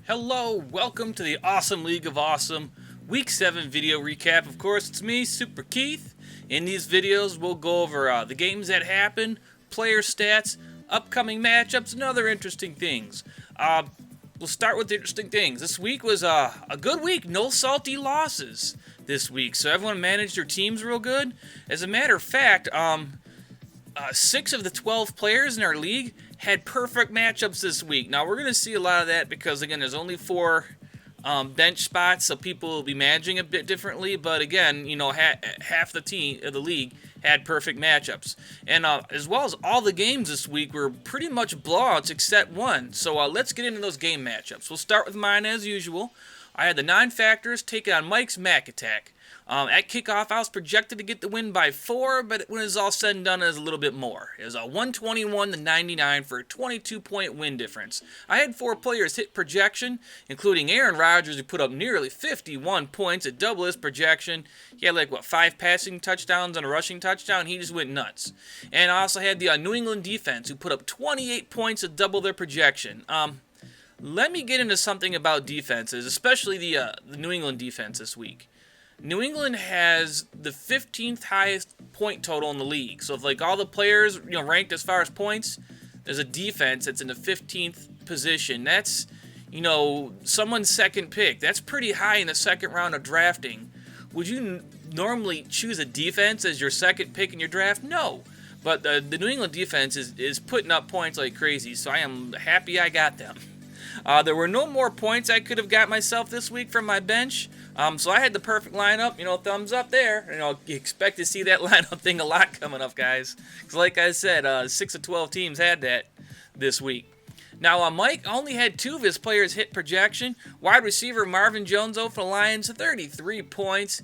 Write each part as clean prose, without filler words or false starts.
Hello, welcome to the Awesome League of Awesome Week 7 video recap. Of course, it's me, Super Keith. In these videos, we'll go over the games that happen, player stats, upcoming matchups, and other interesting things. We'll start with the interesting things. This week was a good week. No salty losses this week, so everyone managed their teams real good. As a matter of fact, 6 of the 12 players in our league had perfect matchups this week. Now, we're going to see a lot of that because, again, there's only 4 bench spots, so people will be managing a bit differently. But, again, you know, half the team of the league had perfect matchups. And as well as all the games this week were pretty much blowouts except one. So let's get into those game matchups. We'll start with mine as usual. I had the 9 factors taking on Mike's Mac Attack. At kickoff, I was projected to get the win by 4, but when it was all said and done, it was a little bit more. It was a 121-99 for a 22-point win difference. I had 4 players hit projection, including Aaron Rodgers, who put up nearly 51 points at double his projection. He had 5 passing touchdowns and a rushing touchdown. He just went nuts. And I also had the New England defense, who put up 28 points at double their projection. Let me get into something about defenses, especially the New England defense this week. New England has the 15th highest point total in the league. So if all the players, ranked as far as points, there's a defense that's in the 15th position. That's, someone's second pick. That's pretty high in the second round of drafting. Would you normally choose a defense as your second pick in your draft? No. But the New England defense is putting up points like crazy, so I am happy I got them. There were no more points I could have got myself this week from my bench. So I had the perfect lineup, thumbs up there. You expect to see that lineup thing a lot coming up, guys. Because like I said, 6 of 12 teams had that this week. Now, Mike only had 2 of his players hit projection. Wide receiver Marvin Jones for the Lions, 33 points,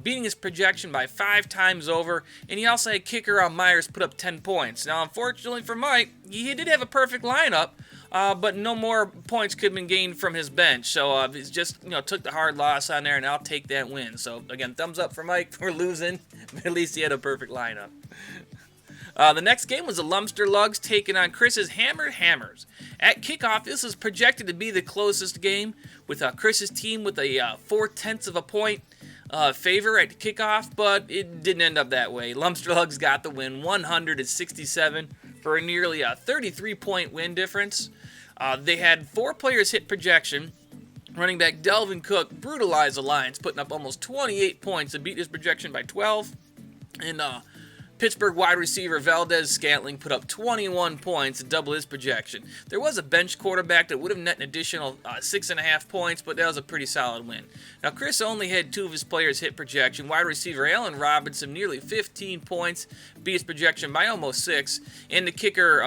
beating his projection by 5 times over. And he also had kicker Myers put up 10 points. Now, unfortunately for Mike, he did have a perfect lineup. But no more points could have been gained from his bench. So he's just, took the hard loss on there, and I'll take that win. So, again, thumbs up for Mike for losing. But at least he had a perfect lineup. The next game was the Lumster Lugs taking on Chris's Hammered Hammers. At kickoff, this was projected to be the closest game, with Chris's team with a 0.4 of a point favor at kickoff, but it didn't end up that way. Lumster Lugs got the win, 100-67 for a nearly 33-point win difference. They had 4 players hit projection. Running back Delvin Cook brutalized the Lions, putting up almost 28 points to beat his projection by 12. And Pittsburgh wide receiver Valdez Scantling put up 21 points to double his projection. There was a bench quarterback that would have net an additional 6.5 points, but that was a pretty solid win. Now, Chris only had 2 of his players hit projection. Wide receiver Allen Robinson, nearly 15 points, beat his projection by almost 6. And the kicker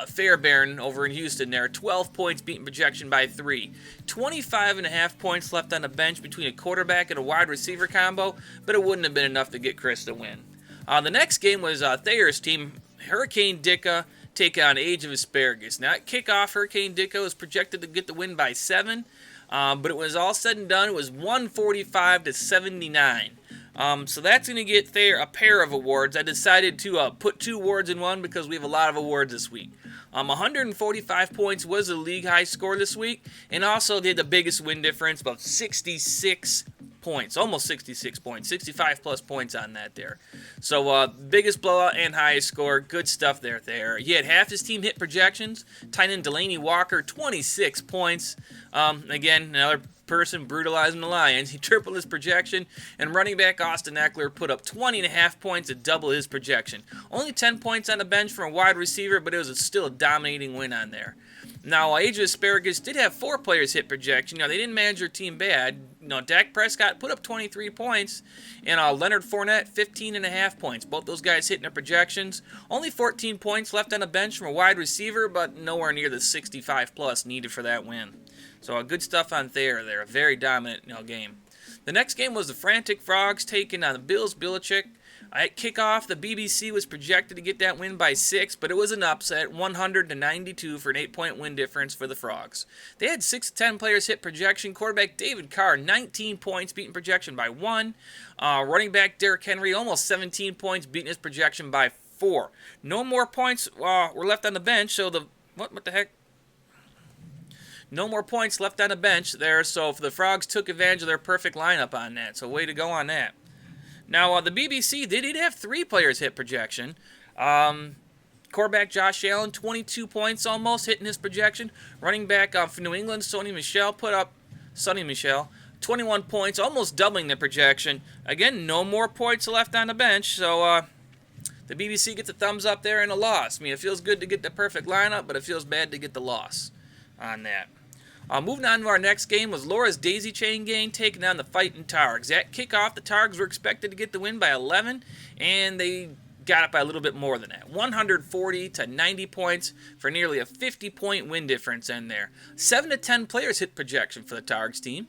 Fairbairn over in Houston there, 12 points, beating projection by 3. 25.5 points left on the bench between a quarterback and a wide receiver combo, but it wouldn't have been enough to get Chris to win. The next game was Thayer's team, Hurricane Dicka, take on Age of Asparagus. Now, at kickoff, Hurricane Dicka was projected to get the win by 7, but it was all said and done. It was 145-79. So that's going to get Thayer a pair of awards. I decided to put 2 awards in one because we have a lot of awards this week. 145 points was the league high score this week, and also they had the biggest win difference, about 66 points, almost 66 points, 65 plus points on that there. So biggest blowout and highest score, good stuff there. He had half his team hit projections. Tight end Delaney Walker, 26 points. Again, another person brutalizing the Lions. He tripled his projection, and running back Austin Eckler put up 20.5 points to double his projection. Only 10 points on the bench for a wide receiver, but it was still a dominating win on there. Now, Age of Asparagus did have 4 players hit projection. They didn't manage their team bad. Dak Prescott put up 23 points, and Leonard Fournette, 15.5 points. Both those guys hitting their projections. Only 14 points left on the bench from a wide receiver, but nowhere near the 65 plus needed for that win. So good stuff on Thayer there. A very dominant game. The next game was the Frantic Frogs taking on the Bills Belichick. At kickoff, the BBC was projected to get that win by 6, but it was an upset, 100-92 for an 8-point win difference for the Frogs. They had 6 of 10 players hit projection. Quarterback David Carr, 19 points, beating projection by 1. Running back Derrick Henry, almost 17 points, beating his projection by 4. No more points were left on the bench, so what the heck? no more points left on the bench there, so the Frogs took advantage of their perfect lineup on that. So way to go on that. Now, the BBC, they did have 3 players hit projection. Quarterback Josh Allen, 22 points almost, hitting his projection. Running back for New England, Sonny Michel, 21 points, almost doubling the projection. Again, no more points left on the bench, so the BBC gets a thumbs up there and a loss. I mean, it feels good to get the perfect lineup, but it feels bad to get the loss on that. Moving on to our next game was Laura's Daisy Chain game taking on the Fighting Targs. At kickoff, the Targs were expected to get the win by 11, and they got it by a little bit more than that. 140 to 90 points for nearly a 50-point win difference in there. 7 to 10 players hit projection for the Targs team.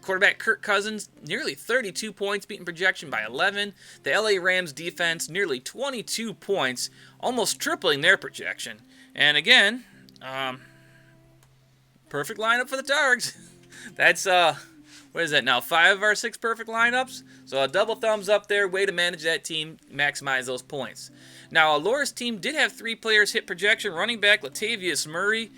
Quarterback Kirk Cousins, nearly 32 points, beating projection by 11. The LA Rams defense, nearly 22 points, almost tripling their projection. And again, perfect lineup for the Targs. That's, what is that now, 5 of our 6 perfect lineups? So a double thumbs up there. Way to manage that team, maximize those points. Now, Laura's team did have 3 players hit projection. Running back Latavius Murray,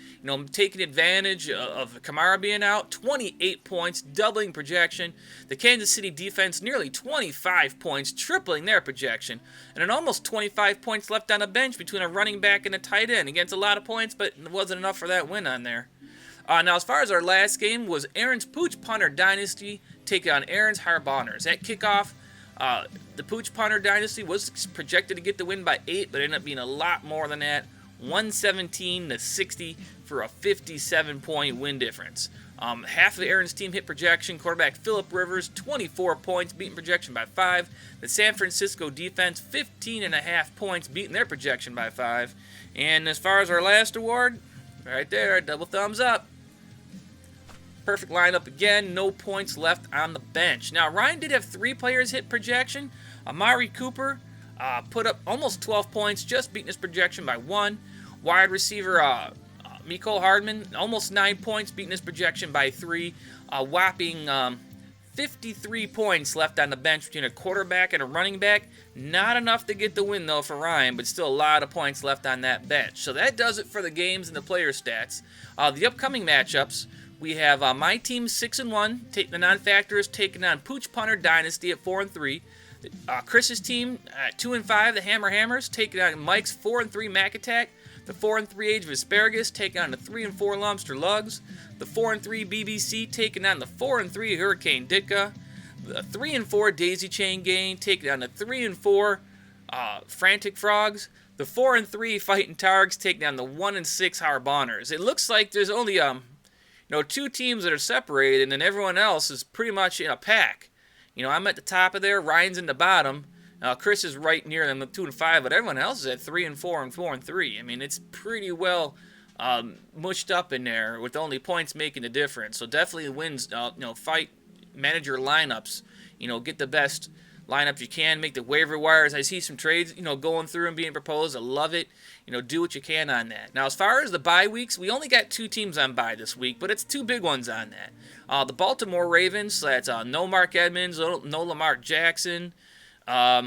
taking advantage of Kamara being out. 28 points, doubling projection. The Kansas City defense, nearly 25 points, tripling their projection. And an almost 25 points left on the bench between a running back and a tight end. Against a lot of points, but it wasn't enough for that win on there. Now, as far as our last game was Aaron's Pooch Punter Dynasty taking on Aaron's Harbonners. At kickoff, the Pooch Punter Dynasty was projected to get the win by 8, but ended up being a lot more than that. 117 to 60 for a 57-point win difference. Half of Aaron's team hit projection. Quarterback Phillip Rivers, 24 points, beating projection by 5. The San Francisco defense, 15.5 points, beating their projection by 5. And as far as our last award, right there, double thumbs up. Perfect lineup again, no points left on the bench. Now, Ryan did have 3 players hit projection. Amari Cooper put up almost 12 points, just beating his projection by 1. Wide receiver Mecole Hardman, almost 9 points, beating his projection by 3. A whopping 53 points left on the bench between a quarterback and a running back. Not enough to get the win, though, for Ryan, but still a lot of points left on that bench. So that does it for the games and the player stats. The upcoming matchups, we have my team 6-1, the non-factors taking on Pooch Punter Dynasty at 4-3. Chris's team at 2-5, the Hammer Hammers, taking on Mike's 4-3 Mac Attack. The 4-3 Age of Asparagus taking on the 3-4 Lumster Lugs. The 4-3 BBC taking on the 4-3 Hurricane Ditka. The 3-4 Daisy Chain Gang taking on the 3-4 Frantic Frogs. The 4-3 Fighting Targs taking on the 1-6 Harbonners. It looks like there's only 2 teams that are separated, and then everyone else is pretty much in a pack. I'm at the top of there. Ryan's in the bottom. Chris is right near them, 2-5, but everyone else is at 3-4 and 4-3. I mean, it's pretty well mushed up in there with only points making the difference. So definitely wins. Fight, manage your lineups. Get the best lineups you can. Make the waiver wires. I see some trades, going through and being proposed. I love it. Do what you can on that. Now, as far as the bye weeks, we only got 2 teams on bye this week, but it's 2 big ones on that. The Baltimore Ravens, that's no Mark Edmonds, no Lamar Jackson. I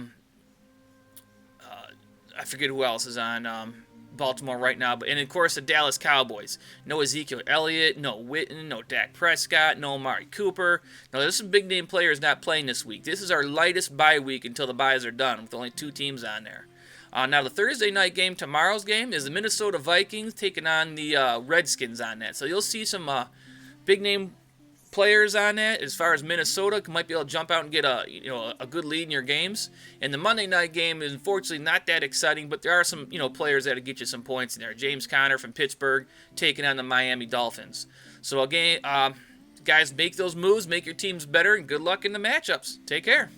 forget who else is on Baltimore right now, and of course the Dallas Cowboys. No Ezekiel Elliott, no Witten, no Dak Prescott, no Amari Cooper. Now there's some big name players not playing this week. This is our lightest bye week until the byes are done, with only 2 teams on there. Now the Thursday night game, tomorrow's game, is the Minnesota Vikings taking on the Redskins on that. So you'll see some big name players on that. As far as Minnesota, might be able to jump out and get a good lead in your games. And the Monday night game is unfortunately not that exciting, but there are some players that'll get you some points in there. James Conner from Pittsburgh taking on the Miami Dolphins. So again, guys, make those moves, make your teams better, and good luck in the matchups. Take care.